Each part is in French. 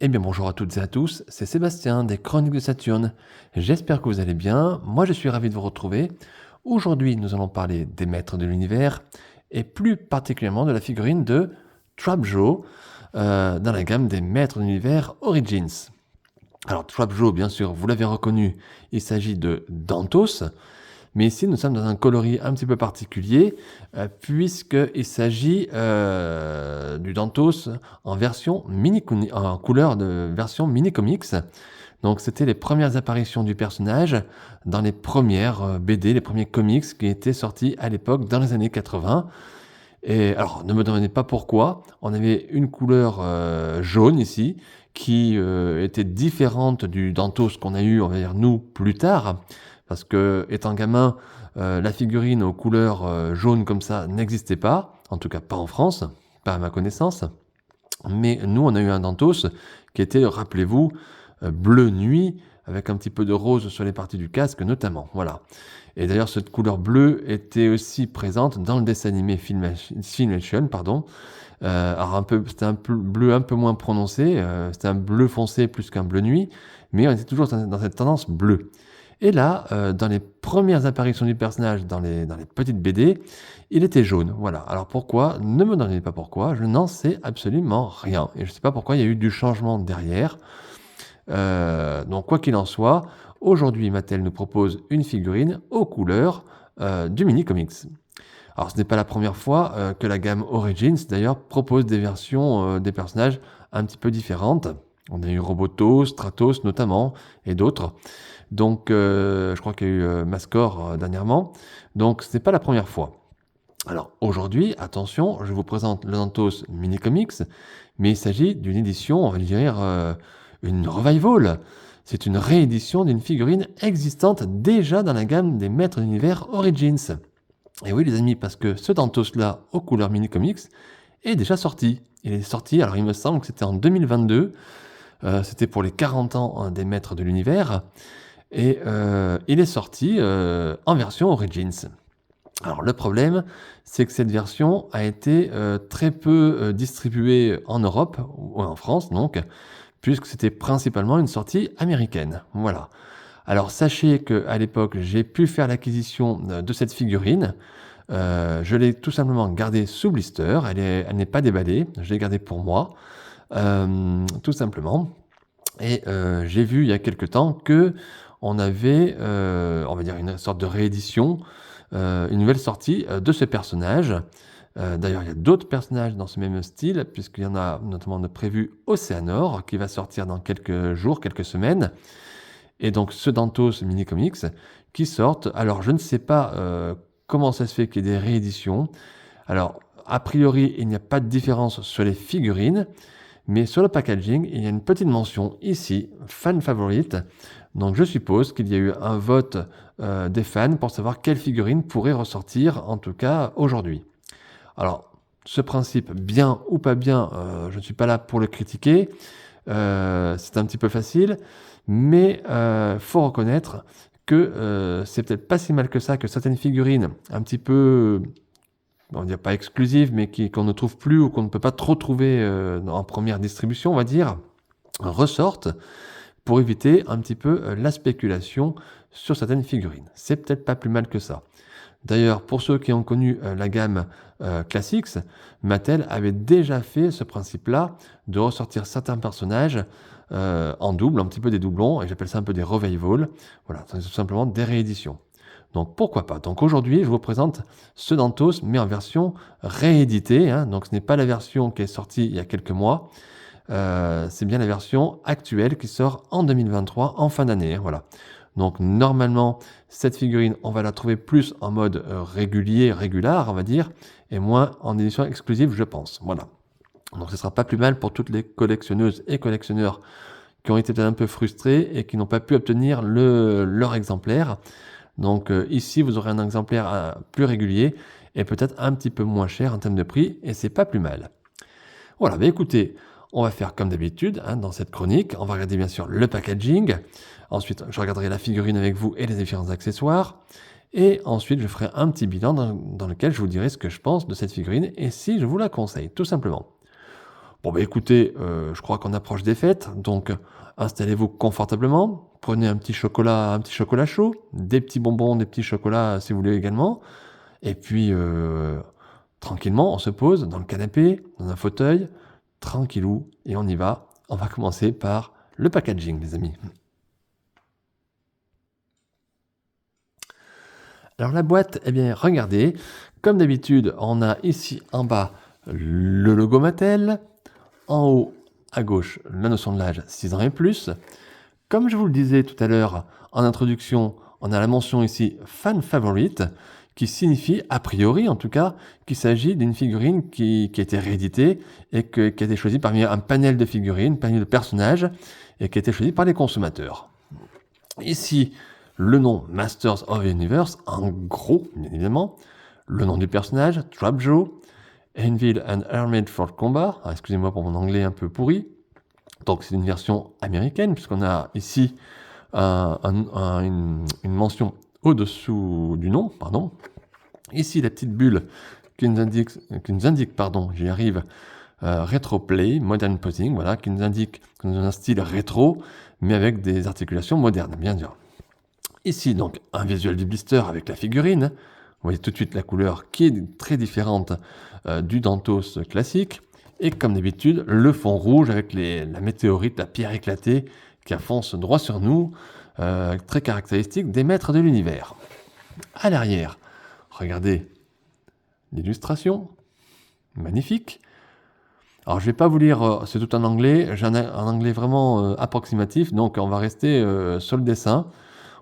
Eh bien bonjour à toutes et à tous, c'est Sébastien des Chroniques de Saturne. J'espère que vous allez bien, moi je suis ravi de vous retrouver. Aujourd'hui nous allons parler des maîtres de l'univers et plus particulièrement de la figurine de Trapjaw dans la gamme des maîtres de l'univers Origins. Alors Trapjaw bien sûr vous l'avez reconnu, il s'agit de Dantos, mais ici nous sommes dans un coloris un petit peu particulier puisqu'il s'agit du Dantos en version en couleur de version mini comics. Donc c'était les premières apparitions du personnage dans les premières BD, les premiers comics qui étaient sortis à l'époque dans les années 80. Et alors, ne me demandez pas pourquoi. On avait une couleur jaune ici, qui était différente du Dantos qu'on a eu, on va dire, nous, plus tard. Parce que, étant gamin, la figurine aux couleurs jaunes comme ça n'existait pas. En tout cas, pas en France, pas à ma connaissance. Mais nous, on a eu un Dantos qui était, rappelez-vous, bleu nuit, avec un petit peu de rose sur les parties du casque notamment. Voilà. Et d'ailleurs, cette couleur bleue était aussi présente dans le dessin animé Filmation, pardon. Alors c'était un bleu un peu moins prononcé, c'était un bleu foncé plus qu'un bleu nuit, mais on était toujours dans cette tendance bleue. Et là, dans les premières apparitions du personnage dans les petites BD, il était jaune. Voilà. Alors pourquoi? Ne me demandez pas pourquoi, je n'en sais absolument rien. Et je ne sais pas pourquoi il y a eu du changement derrière. Donc quoi qu'il en soit, aujourd'hui Mattel nous propose une figurine aux couleurs du mini comics. Alors ce n'est pas la première fois que la gamme Origins d'ailleurs propose des versions des personnages un petit peu différentes. On a eu Roboto, Stratos notamment et d'autres. Donc je crois qu'il y a eu Mascor dernièrement. Donc ce n'est pas la première fois. Alors aujourd'hui, attention, je vous présente le Dantos Mini Comics, mais il s'agit d'une édition, on va dire, une revival. C'est une réédition d'une figurine existante déjà dans la gamme des maîtres d'univers Origins. Et oui les amis, parce que ce Dantos-là, aux couleurs Mini Comics, est déjà sorti. Il est sorti, alors il me semble que c'était en 2022, c'était pour les 40 ans des maîtres de l'univers, et il est sorti en version Origins. Alors le problème, c'est que cette version a été très peu distribuée en Europe, ou en France donc, puisque c'était principalement une sortie américaine. Voilà. Alors sachez qu'à l'époque, j'ai pu faire l'acquisition de cette figurine. Je l'ai tout simplement gardée sous blister, elle n'est pas déballée, je l'ai gardée pour moi, tout simplement. Et j'ai vu il y a quelque temps que on avait, on va dire, une sorte de réédition, une nouvelle sortie de ce personnage. D'ailleurs, il y a d'autres personnages dans ce même style, puisqu'il y en a notamment de prévu Océanor, qui va sortir dans quelques jours, quelques semaines. Et donc, ce Dantos Mini Comics qui sortent. Alors, je ne sais pas comment ça se fait qu'il y ait des rééditions. Alors, a priori, il n'y a pas de différence sur les figurines. Mais sur le packaging, il y a une petite mention ici, fan favorite. Donc je suppose qu'il y a eu un vote des fans pour savoir quelle figurine pourrait ressortir, en tout cas aujourd'hui. Alors, ce principe, bien ou pas bien, je ne suis pas là pour le critiquer. C'est un petit peu facile, mais faut reconnaître que c'est peut-être pas si mal que ça, que certaines figurines un petit peu, on va dire pas exclusives, mais qu'on ne trouve plus ou qu'on ne peut pas trop trouver en première distribution, on va dire, ressortent pour éviter un petit peu la spéculation sur certaines figurines. C'est peut-être pas plus mal que ça. D'ailleurs, pour ceux qui ont connu la gamme Classics, Mattel avait déjà fait ce principe-là de ressortir certains personnages en double, un petit peu des doublons, et j'appelle ça un peu des revivals. Voilà, c'est tout simplement des rééditions. Donc pourquoi pas. Donc aujourd'hui, je vous présente ce Dantos, mais en version rééditée. Hein. Donc ce n'est pas la version qui est sortie il y a quelques mois. C'est bien la version actuelle qui sort en 2023, en fin d'année. Hein, voilà. Donc normalement, cette figurine, on va la trouver plus en mode régular, on va dire, et moins en édition exclusive, je pense. Voilà. Donc ce ne sera pas plus mal pour toutes les collectionneuses et collectionneurs qui ont été un peu frustrés et qui n'ont pas pu obtenir leur exemplaire. Donc ici, vous aurez un exemplaire plus régulier et peut-être un petit peu moins cher en termes de prix, et c'est pas plus mal. Voilà, bah écoutez, on va faire comme d'habitude hein, dans cette chronique. On va regarder bien sûr le packaging. Ensuite, je regarderai la figurine avec vous et les différents accessoires. Et ensuite, je ferai un petit bilan dans lequel je vous dirai ce que je pense de cette figurine et si je vous la conseille, tout simplement. Bon, bah écoutez, je crois qu'on approche des fêtes, donc installez-vous confortablement, prenez un petit chocolat chaud, des petits bonbons, des petits chocolats si vous voulez également, et puis tranquillement, on se pose dans le canapé, dans un fauteuil, tranquillou, et on y va. On va commencer par le packaging, les amis. Alors la boîte, eh bien regardez, comme d'habitude, on a ici en bas le logo Mattel, en haut à gauche la notion de l'âge 6 ans et plus. Comme je vous le disais tout à l'heure en introduction, on a la mention ici fan favorite qui signifie, a priori en tout cas, qu'il s'agit d'une figurine qui a été rééditée et qui a été choisie parmi un panel de figurines, un panel de personnages et qui a été choisie par les consommateurs. Ici, le nom Masters of the Universe, en gros, bien évidemment, le nom du personnage, Trap Joe, Anvil and Armored for Combat, excusez-moi pour mon anglais un peu pourri, donc c'est une version américaine, puisqu'on a ici une mention au-dessous du nom, pardon. Ici, la petite bulle qui nous indique, j'y arrive, Retroplay, Modern Posing, voilà, qui nous indique que nous avons un style rétro, mais avec des articulations modernes, bien sûr. Ici, donc, un visuel du blister avec la figurine. Vous voyez tout de suite la couleur qui est très différente du Dantos classique. Et comme d'habitude, le fond rouge avec la météorite, la pierre éclatée qui fonce droit sur nous, très caractéristique des maîtres de l'univers. À l'arrière, regardez l'illustration, magnifique. Alors je ne vais pas vous lire, c'est tout en anglais, j'ai un anglais vraiment approximatif, donc on va rester sur le dessin.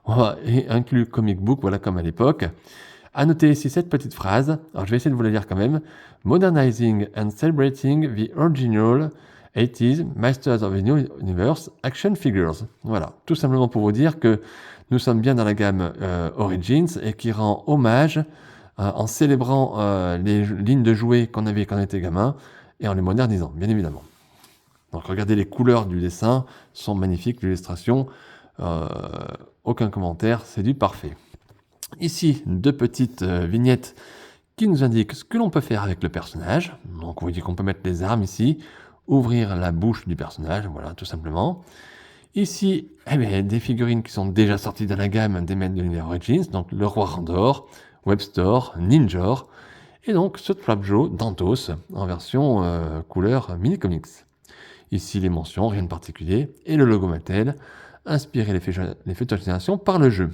On va inclure comic book, voilà comme à l'époque. À noter ici cette petite phrase, alors je vais essayer de vous la lire quand même. Modernizing and celebrating the original 80s Masters of the Universe action figures. Voilà, tout simplement pour vous dire que nous sommes bien dans la gamme Origins et qui rend hommage en célébrant les lignes de jouets qu'on avait quand on était gamin et en les modernisant, bien évidemment. Donc regardez, les couleurs du dessin sont magnifiques, l'illustration, aucun commentaire, c'est du parfait. Ici, deux petites vignettes qui nous indiquent ce que l'on peut faire avec le personnage. Donc vous voyez qu'on peut mettre les armes ici, ouvrir la bouche du personnage, voilà, tout simplement. Ici, eh bien, des figurines qui sont déjà sorties de la gamme des maîtres de l'univers Origins, donc le Roi Randor, Webstor, Ninjor, et donc ce Trap Joe Dantos en version couleur mini-comics. Ici, les mentions, rien de particulier, et le logo Mattel, inspiré les futures générations par le jeu.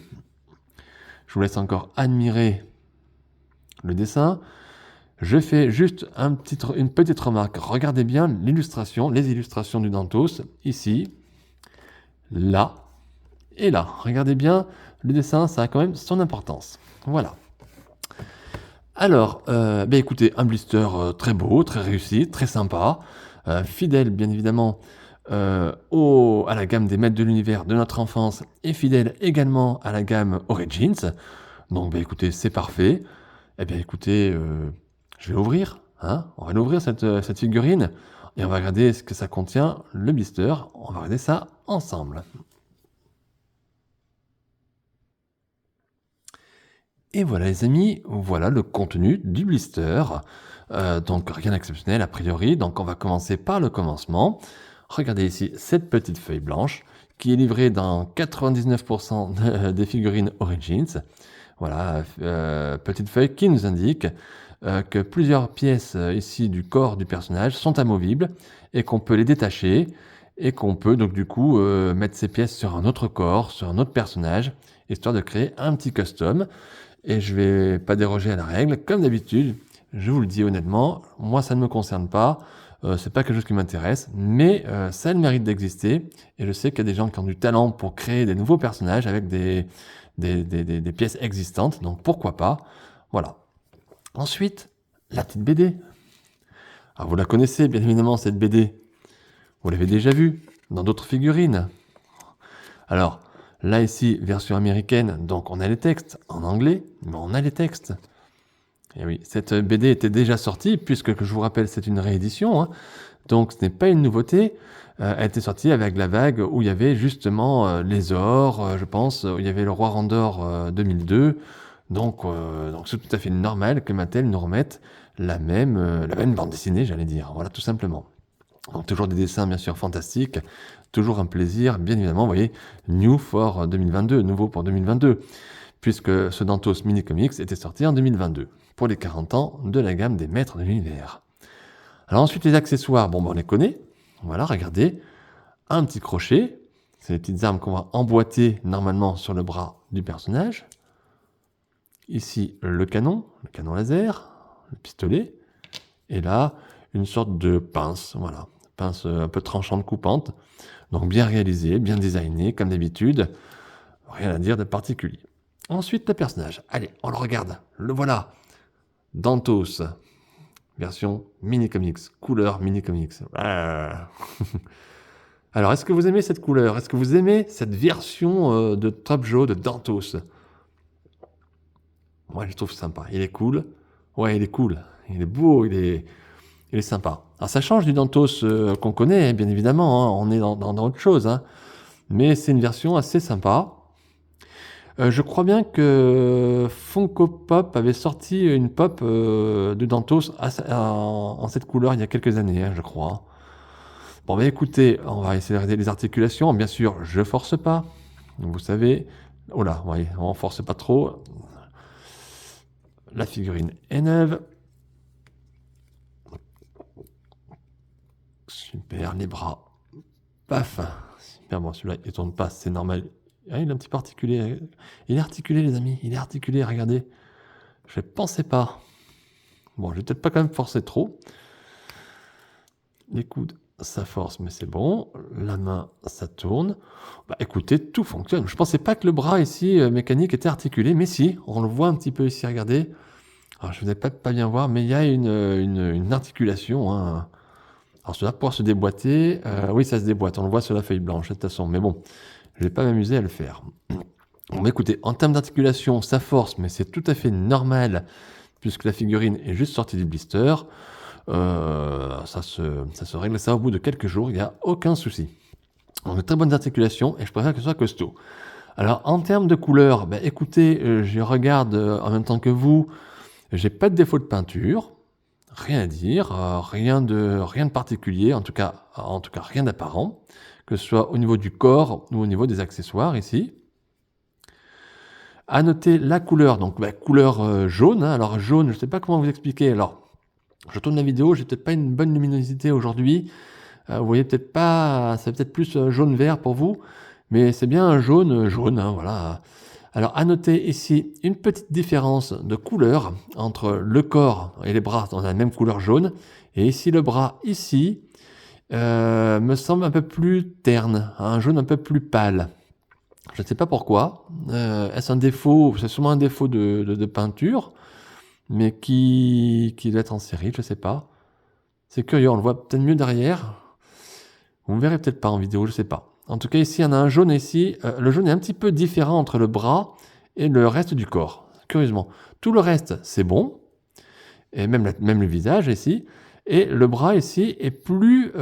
Je vous laisse encore admirer le dessin. Je fais juste une petite remarque. Regardez bien l'illustration, les illustrations du Dantos, ici, là et là. Regardez bien le dessin, ça a quand même son importance. Voilà. Alors, écoutez, un blister très beau, très réussi, très sympa, fidèle bien évidemment à la gamme des maîtres de l'univers de notre enfance et fidèle également à la gamme Origins. Donc, écoutez, c'est parfait. Eh bien, écoutez, je vais ouvrir. On va l'ouvrir cette figurine et on va regarder ce que ça contient, le blister. On va regarder ça ensemble. Et voilà les amis, voilà le contenu du blister. Donc rien d'exceptionnel a priori. Donc on va commencer par le commencement. Regardez ici cette petite feuille blanche qui est livrée dans 99% des figurines Origins. Voilà, petite feuille qui nous indique que plusieurs pièces ici du corps du personnage sont amovibles et qu'on peut les détacher et qu'on peut donc du coup mettre ces pièces sur un autre corps, sur un autre personnage, histoire de créer un petit custom. Et je vais pas déroger à la règle, comme d'habitude, je vous le dis honnêtement, moi ça ne me concerne pas, c'est pas quelque chose qui m'intéresse, mais ça a le mérite d'exister, et je sais qu'il y a des gens qui ont du talent pour créer des nouveaux personnages avec des pièces existantes, donc pourquoi pas, voilà. Ensuite, la petite BD. Alors vous la connaissez bien évidemment cette BD, vous l'avez déjà vue dans d'autres figurines. Alors, là ici, version américaine, donc on a les textes en anglais, mais on a les textes. Et oui, cette BD était déjà sortie, puisque je vous rappelle, c'est une réédition, donc ce n'est pas une nouveauté. Elle était sortie avec la vague où il y avait justement les ors, je pense, où il y avait le Roi Randor 2002. Donc c'est tout à fait normal que Mattel nous remette la même bande dessinée, j'allais dire. Voilà, tout simplement. Donc toujours des dessins bien sûr fantastiques, toujours un plaisir, bien évidemment, vous voyez, new for 2022, nouveau pour 2022, puisque ce Dantos Mini Comics était sorti en 2022, pour les 40 ans de la gamme des Maîtres de l'Univers. Alors ensuite les accessoires, bon ben, on les connaît, voilà, regardez, un petit crochet, c'est les petites armes qu'on va emboîter normalement sur le bras du personnage. Ici le canon laser, le pistolet, et là une sorte de pince, voilà, pince un peu tranchante coupante, donc bien réalisée, bien designée comme d'habitude, rien à dire de particulier. Ensuite le personnage, allez on le regarde, le voilà, Dantos, version mini comics, couleur mini comics. Ah. Alors, est-ce que vous aimez cette couleur? Est-ce que vous aimez cette version de Top Joe de Dantos? Moi, je trouve sympa. Il est cool. Ouais, il est cool. Il est beau, il est sympa. Alors, ça change du Dantos qu'on connaît, bien évidemment. Hein. On est dans autre chose. Hein. Mais c'est une version assez sympa. Je crois bien que Funko Pop avait sorti une pop de Dantos en cette couleur il y a quelques années, hein, je crois. Bon, bah écoutez, on va essayer de regarder les articulations. Bien sûr, je force pas. Vous savez, oh là, ouais, on force pas trop. La figurine est neuve. Super, les bras. Paf. Super, bon, celui-là, il tourne pas, c'est normal. Ah, il est un petit peu articulé. Il est articulé, les amis. Il est articulé, regardez. Je pensais pas. Bon, je vais peut-être pas quand même forcer trop. Les coudes, ça force, mais c'est bon. La main, ça tourne. Bah, écoutez, tout fonctionne. Je pensais pas que le bras ici, mécanique, était articulé, mais si, on le voit un petit peu ici, regardez. Alors, je ne vais pas bien voir, mais il y a une articulation. Hein. Alors, cela pour se déboîter. Oui, ça se déboîte. On le voit sur la feuille blanche, de toute façon. Mais bon, je ne vais pas m'amuser à le faire. Bon, bah, écoutez, en termes d'articulation, ça force, mais c'est tout à fait normal, puisque la figurine est juste sortie du blister. Ça se règle ça au bout de quelques jours, il n'y a aucun souci. On a de très bonnes articulations et je préfère que ce soit costaud. Alors en termes de couleur, bah, écoutez, je regarde en même temps que vous, j'ai pas de défaut de peinture, rien à dire, rien de particulier, en tout cas rien d'apparent, que ce soit au niveau du corps ou au niveau des accessoires ici. À noter la couleur, donc bah, couleur jaune, hein. Alors jaune, je ne sais pas comment vous expliquer, alors je tourne la vidéo, j'ai peut-être pas une bonne luminosité aujourd'hui. Vous voyez peut-être pas, c'est peut-être plus jaune-vert pour vous, mais c'est bien un jaune, hein, voilà. Alors à noter ici une petite différence de couleur entre le corps et les bras dans la même couleur jaune, et ici le bras ici me semble un peu plus terne, un jaune un peu plus pâle. Je ne sais pas pourquoi. Est-ce un défaut? C'est sûrement un défaut de peinture, mais qui doit être en série, je sais pas. C'est curieux, on le voit peut-être mieux derrière. Vous ne verrez peut-être pas en vidéo, je sais pas. En tout cas, ici, on a un jaune ici. Le jaune est un petit peu différent entre le bras et le reste du corps, curieusement. Tout le reste, c'est bon. Et même le visage ici. Et le bras ici est plus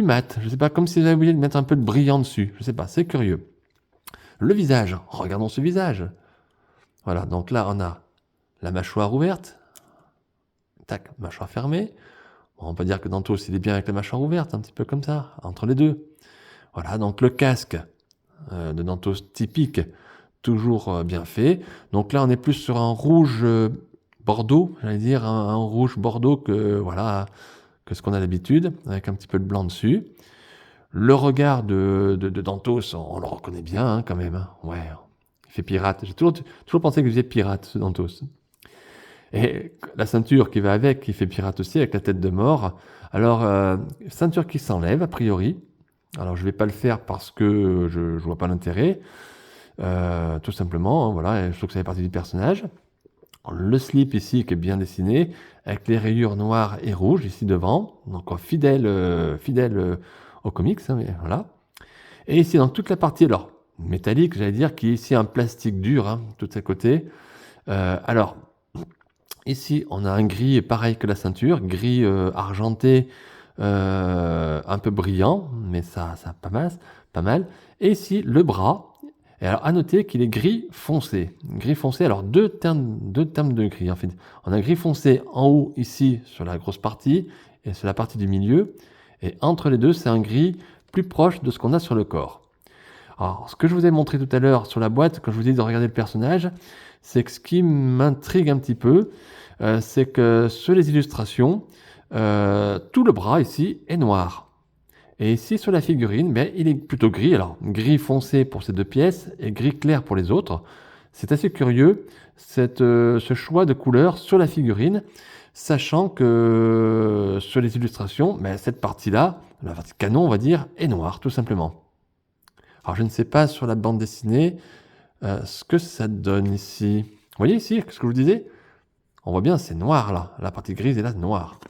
mat. Je sais pas, comme si vous avez oublié de mettre un peu de brillant dessus. Je sais pas, c'est curieux. Le visage, regardons ce visage. Voilà, donc là, on a la mâchoire ouverte. Tac, mâchoire fermée. Bon, on peut dire que Dantos, il est bien avec la mâchoire ouverte, un petit peu comme ça, entre les deux. Voilà, donc le casque de Dantos typique, toujours bien fait. Donc là, on est plus sur un rouge bordeaux, j'allais dire, un rouge bordeaux que, voilà, que ce qu'on a d'habitude, avec un petit peu de blanc dessus. Le regard de Dantos, on le reconnaît bien hein, quand même. Hein. Ouais, il fait pirate. J'ai toujours pensé que je faisais pirate, ce Dantos. Et la ceinture qui va avec, qui fait pirate aussi, avec la tête de mort. Alors, ceinture qui s'enlève, a priori. Alors, je ne vais pas le faire parce que je ne vois pas l'intérêt. Tout simplement, hein, voilà, je trouve que ça fait partie du personnage. Le slip ici, qui est bien dessiné, avec les rayures noires et rouges ici devant. Donc, fidèle aux comics, hein, mais voilà. Et ici, dans toute la partie, alors, métallique, j'allais dire, qui est ici un plastique dur, hein, tout à côté. Alors, ici, on a un gris pareil que la ceinture, gris argenté, un peu brillant, mais ça pas mal. Et ici, le bras. Et alors, à noter qu'il est gris foncé. Gris foncé, alors deux termes de gris. En fait. On a gris foncé en haut, ici, sur la grosse partie, et sur la partie du milieu. Et entre les deux, c'est un gris plus proche de ce qu'on a sur le corps. Alors, ce que je vous ai montré tout à l'heure sur la boîte, quand je vous dis de regarder le personnage, c'est que ce qui m'intrigue un petit peu, c'est que sur les illustrations, tout le bras ici est noir. Et ici, sur la figurine, il est plutôt gris. Alors, gris foncé pour ces deux pièces et gris clair pour les autres. C'est assez curieux, ce choix de couleur sur la figurine, sachant que sur les illustrations, cette partie-là, la partie canon, on va dire, est noire, tout simplement. Alors, je ne sais pas sur la bande dessinée ce que ça donne ici. Vous voyez ici, ce que je vous disais? On voit bien, c'est noir là. La partie grise est là, noire.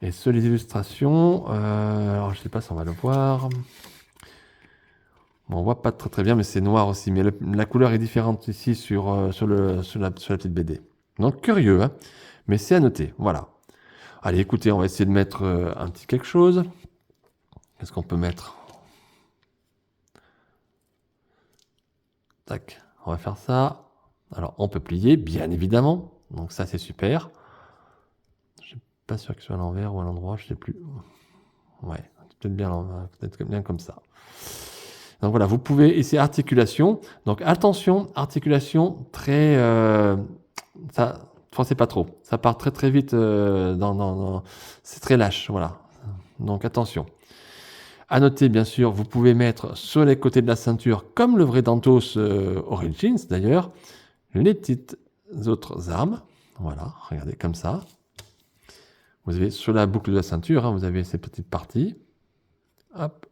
Et sur les illustrations, alors je ne sais pas si on va le voir. Bon, on voit pas très bien, mais c'est noir aussi. Mais la couleur est différente ici sur la petite BD. Donc curieux, hein, mais c'est à noter. Voilà. Allez, écoutez, on va essayer de mettre un petit quelque chose. Qu'est-ce qu'on peut mettre? Tac, on va faire ça. Alors, on peut plier, bien évidemment. Donc ça, c'est super. Pas sûr que ce soit à l'envers ou à l'endroit, je sais plus. Ouais, peut-être bien comme ça. Donc voilà, vous pouvez ici articulation. Donc attention, articulation très ça forcez pas trop. Ça part très vite c'est très lâche, voilà. Donc attention. À noter bien sûr, vous pouvez mettre sur les côtés de la ceinture comme le vrai Dantos Origins d'ailleurs, les petites autres armes. Voilà, regardez comme ça. Vous avez sur la boucle de la ceinture, vous avez ces petites parties. Hop.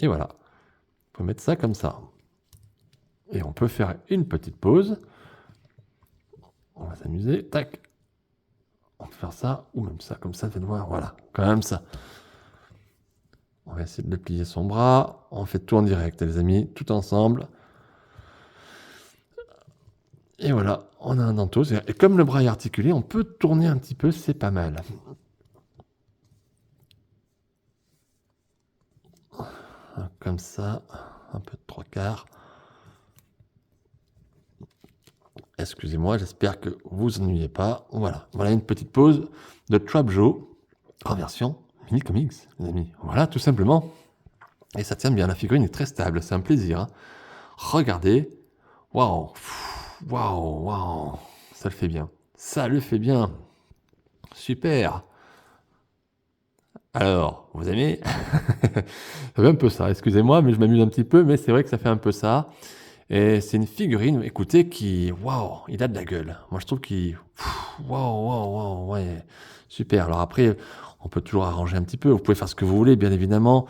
Et voilà. Vous pouvez mettre ça comme ça. Et on peut faire une petite pause. On va s'amuser. Tac. On peut faire ça, ou même ça, comme ça, faites voir. Voilà, quand même ça. On va essayer de plier son bras. On fait tout en direct, les amis, tout ensemble. Et voilà, on a un Dantos. Et comme le bras est articulé, on peut tourner un petit peu, c'est pas mal. Comme ça, un peu de 3/4. Excusez-moi, j'espère que vous vous ennuyez pas. Voilà, voilà une petite pause de Trap Joe en version mini comics, les amis. Voilà, tout simplement. Et ça tient bien, la figurine est très stable, c'est un plaisir. Hein. Regardez, waouh, waouh, waouh, ça le fait bien. Ça le fait bien. Super. Alors, vous aimez? Ça fait un peu ça, excusez-moi, mais je m'amuse un petit peu, mais c'est vrai que ça fait un peu ça. Et c'est une figurine, écoutez, qui, waouh, il a de la gueule. Moi, je trouve qu'il, waouh, waouh, waouh, ouais, super. Alors après, on peut toujours arranger un petit peu. Vous pouvez faire ce que vous voulez, bien évidemment.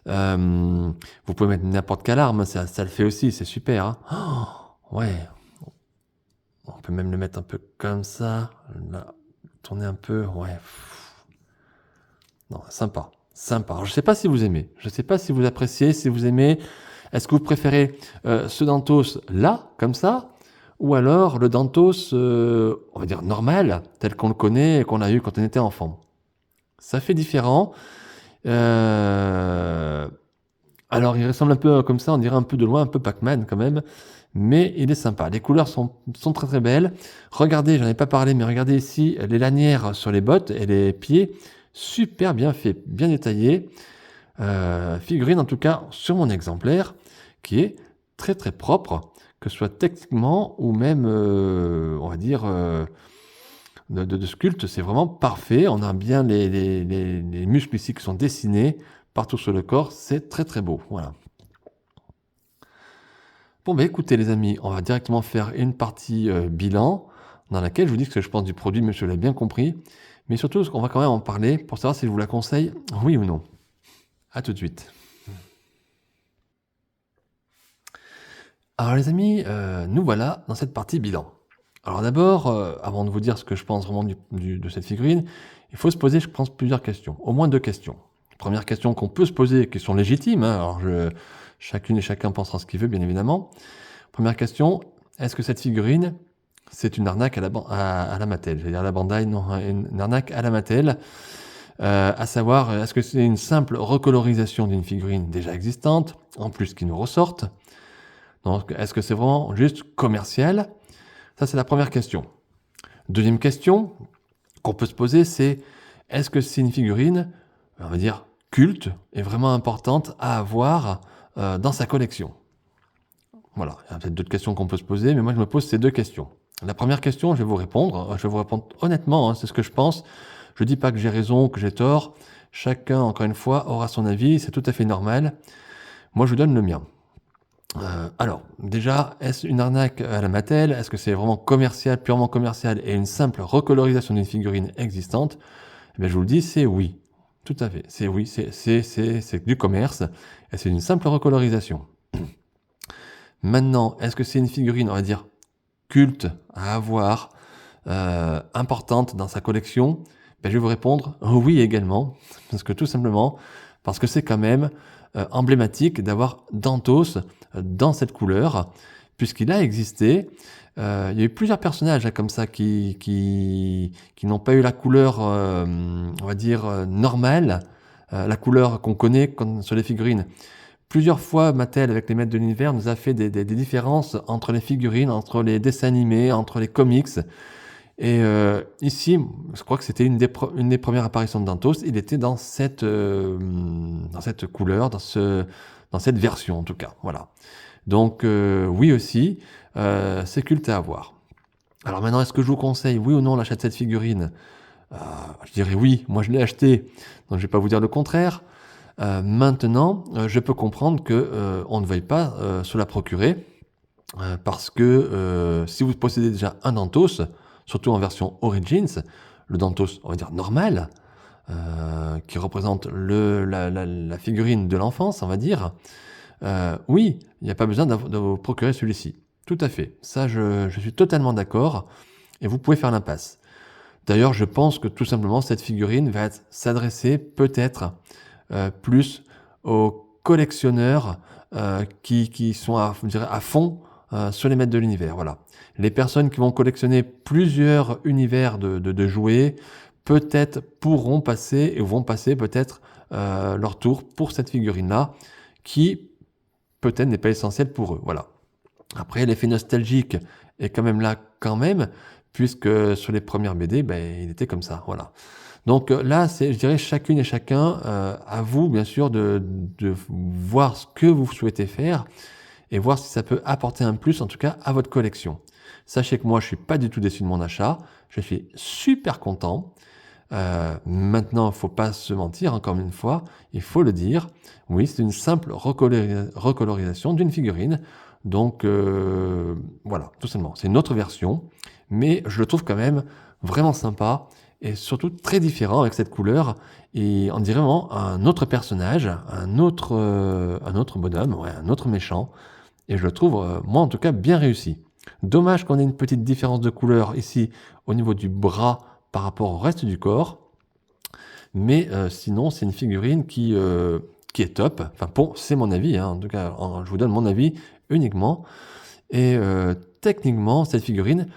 Vous pouvez mettre n'importe quelle arme, ça le fait aussi, c'est super. Hein. Oh, ouais. On peut même le mettre un peu comme ça. Là, tourner un peu, ouais. Non, sympa, sympa. Alors, je ne sais pas si vous aimez, je ne sais pas si vous appréciez, si vous aimez. Est-ce que vous préférez ce Dantos là, comme ça, ou alors le Dantos, on va dire normal, tel qu'on le connaît et qu'on a eu quand on était enfant? Ça fait différent. Alors, il ressemble un peu comme ça, on dirait un peu de loin, un peu Pac-Man quand même, mais il est sympa. Les couleurs sont très très belles. Regardez, j'en ai pas parlé, mais regardez ici les lanières sur les bottes et les pieds, super bien fait, bien détaillé. Figurine en tout cas sur mon exemplaire, qui est très très propre, que ce soit techniquement ou même, on va dire, de sculpte, c'est vraiment parfait. On a bien les muscles ici qui sont dessinés partout sur le corps, c'est très très beau. Voilà. Bon, écoutez les amis, on va directement faire une partie bilan, dans laquelle je vous dis ce que je pense du produit, mais je l'ai bien compris. Mais surtout, on va quand même en parler pour savoir si je vous la conseille, oui ou non. A tout de suite. Alors les amis, nous voilà dans cette partie bilan. Alors d'abord, avant de vous dire ce que je pense vraiment de cette figurine, il faut se poser, je pense, plusieurs questions, au moins 2 questions. Première question qu'on peut se poser, question légitime, hein, alors chacune et chacun pensera ce qu'il veut, bien évidemment. Première question, est-ce que cette figurine, c'est une arnaque à la Mattel? Je vais dire à la Bandai, non, une arnaque à la Mattel. À savoir, est-ce que c'est une simple recolorisation d'une figurine déjà existante, en plus qui nous ressorte? Donc, est-ce que c'est vraiment juste commercial? Ça, c'est la première question. Deuxième question qu'on peut se poser, c'est est-ce que c'est une figurine on va dire, culte et vraiment importante à avoir dans sa collection. Voilà, il y a peut-être d'autres questions qu'on peut se poser, mais moi je me pose ces 2 questions. La première question, je vais vous répondre honnêtement, c'est ce que je pense. Je ne dis pas que j'ai raison, que j'ai tort. Chacun, encore une fois, aura son avis, c'est tout à fait normal. Moi, je vous donne le mien. Alors, déjà, est-ce une arnaque à la Mattel? Est-ce que c'est vraiment commercial, purement commercial et une simple recolorisation d'une figurine existante? Eh bien, je vous le dis, c'est oui. Tout à fait. C'est oui, c'est du commerce et c'est une simple recolorisation. Maintenant, est-ce que c'est une figurine, on va dire, culte à avoir, importante dans sa collection? Ben, je vais vous répondre oui également, parce que tout simplement, parce que c'est quand même emblématique d'avoir Dantos dans cette couleur, puisqu'il a existé. Il y a eu plusieurs personnages comme ça qui n'ont pas eu la couleur, on va dire, normale, la couleur qu'on connaît sur les figurines. Plusieurs fois, Mattel, avec les maîtres de l'univers, nous a fait des différences entre les figurines, entre les dessins animés, entre les comics. Et ici, je crois que c'était une des premières apparitions de Dantos. Il était dans cette couleur, dans cette version en tout cas. Voilà. Donc oui aussi, c'est culte à avoir. Alors maintenant, est-ce que je vous conseille, oui ou non, l'achat de cette figurine? Je dirais oui, moi je l'ai acheté, donc je ne vais pas vous dire le contraire. Maintenant, je peux comprendre qu'on ne veuille pas se la procurer, parce que si vous possédez déjà un Dantos, surtout en version Origins, le Dantos, on va dire normal, qui représente la figurine de l'enfance, on va dire, oui, il n'y a pas besoin de vous procurer celui-ci. Tout à fait. Ça, je suis totalement d'accord, et vous pouvez faire l'impasse. D'ailleurs, je pense que tout simplement, cette figurine va s'adresser peut-être plus aux collectionneurs qui sont à fond sur les maîtres de l'univers. Voilà. Les personnes qui vont collectionner plusieurs univers de jouets, peut-être pourront passer et vont passer peut-être leur tour pour cette figurine-là, qui peut-être n'est pas essentielle pour eux. Voilà. Après, l'effet nostalgique est quand même là, puisque sur les premières BD, il était comme ça. Voilà. Donc là, je dirais, chacune et chacun, à vous, bien sûr, de voir ce que vous souhaitez faire et voir si ça peut apporter un plus, en tout cas, à votre collection. Sachez que moi, je ne suis pas du tout déçu de mon achat. Je suis super content. Maintenant, il ne faut pas se mentir, encore une fois, il faut le dire. Oui, c'est une simple recolorisation d'une figurine. Donc, voilà, tout simplement. C'est une autre version, mais je le trouve quand même vraiment sympa et surtout très différent avec cette couleur. Et on dirait vraiment un autre personnage, un autre bonhomme, ouais, un autre méchant. Et je le trouve, moi en tout cas, bien réussi. Dommage qu'on ait une petite différence de couleur ici au niveau du bras par rapport au reste du corps. Mais sinon, c'est une figurine qui est top. Enfin, bon, c'est mon avis, hein. En tout cas, je vous donne mon avis uniquement. Et techniquement, cette figurine,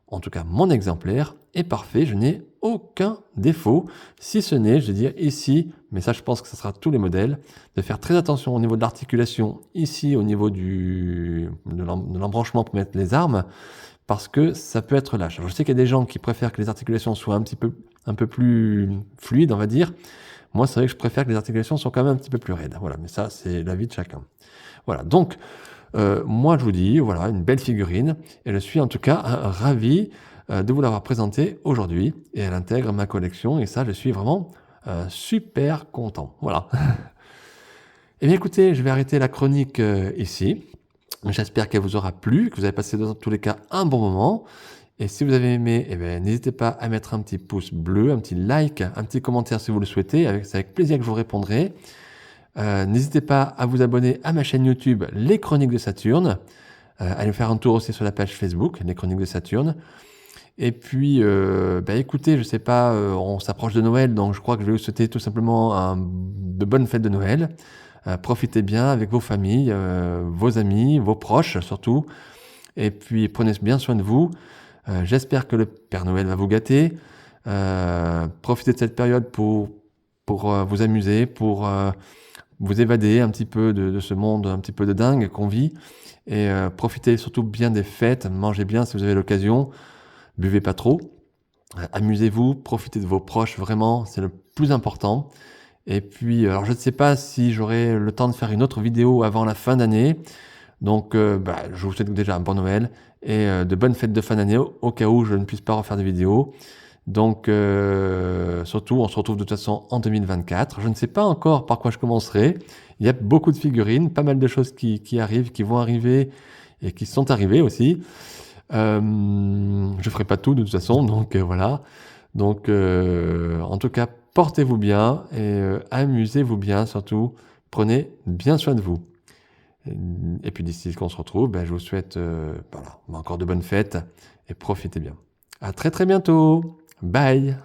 en tout cas mon exemplaire, est parfait. Je n'ai aucun défaut, si ce n'est, je veux dire, ici, mais ça je pense que ce sera tous les modèles, de faire très attention au niveau de l'articulation, ici au niveau de l'embranchement pour mettre les armes, parce que ça peut être lâche. Alors, je sais qu'il y a des gens qui préfèrent que les articulations soient un peu plus fluides, on va dire. Moi, c'est vrai que je préfère que les articulations soient quand même un petit peu plus raides. Voilà, mais ça, c'est l'avis de chacun. Voilà, donc, moi, je vous dis, voilà, une belle figurine, et je suis en tout cas ravi de vous l'avoir présentée aujourd'hui, et elle intègre ma collection, et ça, je suis vraiment super content. Voilà. Eh bien, écoutez, je vais arrêter la chronique ici. J'espère qu'elle vous aura plu, que vous avez passé dans tous les cas un bon moment. Et si vous avez aimé, eh bien, n'hésitez pas à mettre un petit pouce bleu, un petit like, un petit commentaire si vous le souhaitez. C'est avec plaisir que je vous répondrai. N'hésitez pas à vous abonner à ma chaîne YouTube Les Chroniques de Saturne. Allez faire un tour aussi sur la page Facebook Les Chroniques de Saturne. Et puis, écoutez, je sais pas, on s'approche de Noël, donc je crois que je vais vous souhaiter tout simplement de bonnes fêtes de Noël. Profitez bien avec vos familles, vos amis, vos proches surtout. Et puis, prenez bien soin de vous. J'espère que le Père Noël va vous gâter. Profitez de cette période pour vous amuser, pour vous évader un petit peu de ce monde un petit peu de dingue qu'on vit. Et profitez surtout bien des fêtes. Mangez bien si vous avez l'occasion. Buvez pas trop. Amusez-vous. Profitez de vos proches, vraiment. C'est le plus important. Et puis, alors je ne sais pas si j'aurai le temps de faire une autre vidéo avant la fin d'année. Donc, je vous souhaite déjà un bon Noël et de bonnes fêtes de fin d'année au cas où je ne puisse pas refaire de vidéo. Donc, surtout, on se retrouve de toute façon en 2024. Je ne sais pas encore par quoi je commencerai. Il y a beaucoup de figurines, pas mal de choses qui arrivent, qui vont arriver et qui sont arrivées aussi. Je ferai pas tout de toute façon, donc voilà. Donc, en tout cas, portez-vous bien et amusez-vous bien surtout. Prenez bien soin de vous. Et puis d'ici qu'on se retrouve, je vous souhaite encore de bonnes fêtes et profitez bien. À très très bientôt. Bye.